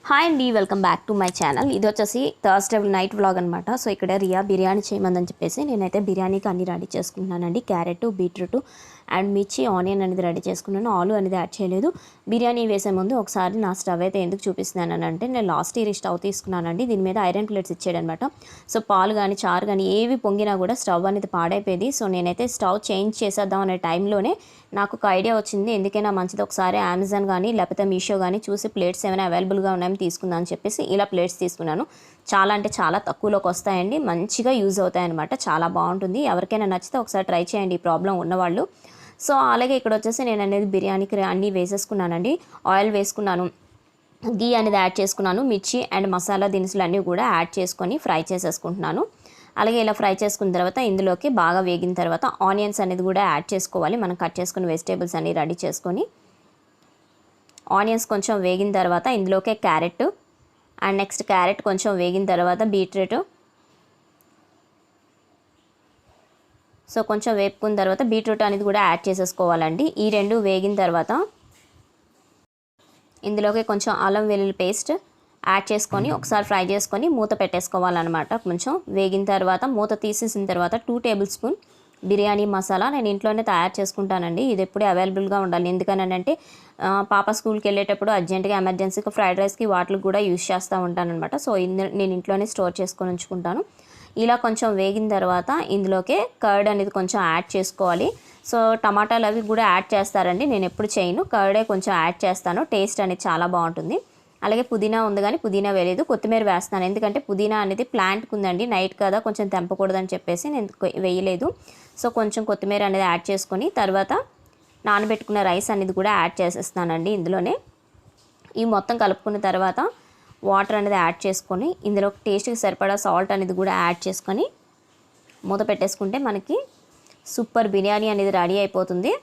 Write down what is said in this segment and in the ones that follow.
Hi అండి, welcome back to my channel. ఇది వచ్చేసి థర్స్డే నైట్ వ్లాగ్ అనమాట. సో ఇక్కడ రియా బిర్యానీ చేయమందని చెప్పేసి నేనైతే బిర్యానీకి అన్ని రెడీ చేసుకుంటున్నానండి. క్యారెట్, బీట్రూట్ అండ్ మిర్చి, ఆనియన్ అనేది రెడీ చేసుకున్నాను. ఆలు అనేది యాడ్ చేయలేదు. బిర్యానీ వేసే ముందు ఒకసారి నా స్టవ్ అయితే ఎందుకు చూపిస్తున్నాను అంటే, నేను లాస్ట్ ఇయర్ స్టవ్ తీసుకున్నానండి. దీని మీద ఐరన్ ప్లేట్స్ ఇచ్చాడనమాట. సో పాలు కానీ చారు కానీ ఏవి పొంగినా కూడా స్టవ్ అనేది పాడైపోయేది. సో నేనైతే స్టవ్ చేంజ్ చేసేద్దాం అనే టైంలోనే నాకు ఒక ఐడియా వచ్చింది. ఎందుకైనా మంచిది ఒకసారి అమెజాన్ కానీ లేకపోతే మీషో కానీ చూసి ప్లేట్స్ ఏమైనా అవైలబుల్గా ఉన్నాయని తీసుకుందాం అని చెప్పేసి ఇలా ప్లేట్స్ తీసుకున్నాను. చాలా అంటే చాలా తక్కువలోకి వస్తాయండి, మంచిగా యూజ్ అవుతాయి అనమాట. చాలా బాగుంటుంది. ఎవరికైనా నచ్చితే ఒకసారి ట్రై చేయండి ఈ ప్రాబ్లం ఉన్నవాళ్ళు. సో అలాగే ఇక్కడ వచ్చేసి నేను అనేది బిర్యానీకి అన్నీ వేసేసుకున్నానండి. ఆయిల్ వేసుకున్నాను, గీ అనేది యాడ్ చేసుకున్నాను, మిర్చి అండ్ మసాలా దినుసులు అన్నీ కూడా యాడ్ చేసుకొని ఫ్రై చేసేసుకుంటున్నాను. అలాగే ఇలా ఫ్రై చేసుకున్న తర్వాత ఇందులోకి బాగా వేగిన తర్వాత ఆనియన్స్ అనేది కూడా యాడ్ చేసుకోవాలి. మనం కట్ చేసుకున్న వెజిటేబుల్స్ అన్నీ రెడీ చేసుకొని ఆనియన్స్ కొంచెం వేగిన తర్వాత ఇందులోకే క్యారెట్ అండ్ నెక్స్ట్ క్యారెట్ కొంచెం వేగిన తర్వాత బీట్రూట్. సో కొంచెం వేపుకున్న తర్వాత బీట్రూట్ అనేది కూడా యాడ్ చేసేసుకోవాలండి. ఈ రెండు వేగిన తర్వాత ఇందులోకి కొంచెం అల్లం వెల్లుల్లి పేస్ట్ యాడ్ చేసుకొని ఒకసారి ఫ్రై చేసుకొని మూత పెట్టేసుకోవాలన్నమాట. కొంచెం వేగిన తర్వాత మూత తీసేసిన తర్వాత 2 టేబుల్ స్పూన్ బిర్యానీ మసాలా నేను ఇంట్లోనే తయారు చేసుకుంటానండి. ఇది ఎప్పుడూ అవైలబుల్గా ఉండాలి. ఎందుకనంటే పాప స్కూల్కి వెళ్ళేటప్పుడు అర్జెంటుగా ఎమర్జెన్సీగా ఫ్రైడ్ రైస్కి వాటికి కూడా యూజ్ చేస్తూ ఉంటానన్నమాట. సో నేను ఇంట్లోనే స్టోర్ చేసుకొని ఉంచుకుంటాను. ఇలా కొంచెం వేగిన తర్వాత ఇందులోకే కర్డ్ అనేది కొంచెం యాడ్ చేసుకోవాలి. సో టమాటాలు అవి కూడా యాడ్ చేస్తారండి, నేను ఎప్పుడు చేయను. కర్డే కొంచెం యాడ్ చేస్తాను, టేస్ట్ అనేది చాలా బాగుంటుంది. అలాగే పుదీనా ఉంది కానీ పుదీనా వేయలేదు, కొత్తిమీర వేస్తాను. ఎందుకంటే పుదీనా అనేది ప్లాంట్కి ఉందండి, నైట్ కదా కొంచెం తెంపకూడదని చెప్పేసి నేను వేయలేదు. సో కొంచెం కొత్తిమీర అనేది యాడ్ చేసుకొని తర్వాత నానబెట్టుకున్న రైస్ అనేది కూడా యాడ్ చేసేస్తానండి ఇందులోనే. ఈ మొత్తం కలుపుకున్న తర్వాత వాటర్ అనేది యాడ్ చేసుకొని ఇందులో టేస్ట్కి సరిపడా సాల్ట్ అనేది కూడా యాడ్ చేసుకొని మూత పెట్టేసుకుంటే మనకి సూపర్ బిర్యానీ అనేది రెడీ అయిపోతుంది.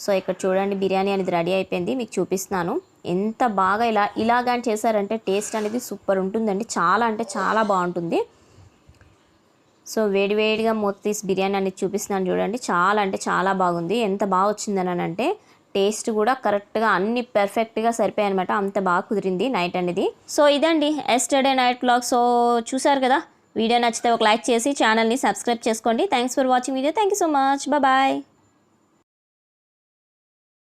సో ఇక్కడ చూడండి, బిర్యానీ అనేది రెడీ అయిపోయింది. మీకు చూపిస్తున్నాను. ఎంత బాగా ఇలాగని చేశారంటే టేస్ట్ అనేది సూపర్ ఉంటుందండి. చాలా అంటే చాలా బాగుంటుంది. సో వేడివేడిగా మూత తీసి బిర్యానీ అనేది చూపిస్తున్నాను చూడండి. చాలా అంటే చాలా బాగుంది. ఎంత బాగా వచ్చిందని అంటే టేస్ట్ కూడా కరెక్ట్గా అన్ని పర్ఫెక్ట్గా సరిపోయాయి అనమాట. అంత బాగా కుదిరింది నైట్ అనేది. సో ఇదండి ఎస్టర్డే నైట్ వ్లాగ్. సో చూసారు కదా, వీడియో నచ్చితే ఒక లైక్ చేసి ఛానల్ని సబ్స్క్రైబ్ చేసుకోండి. Thanks for watching video. Thank you so much. Bye.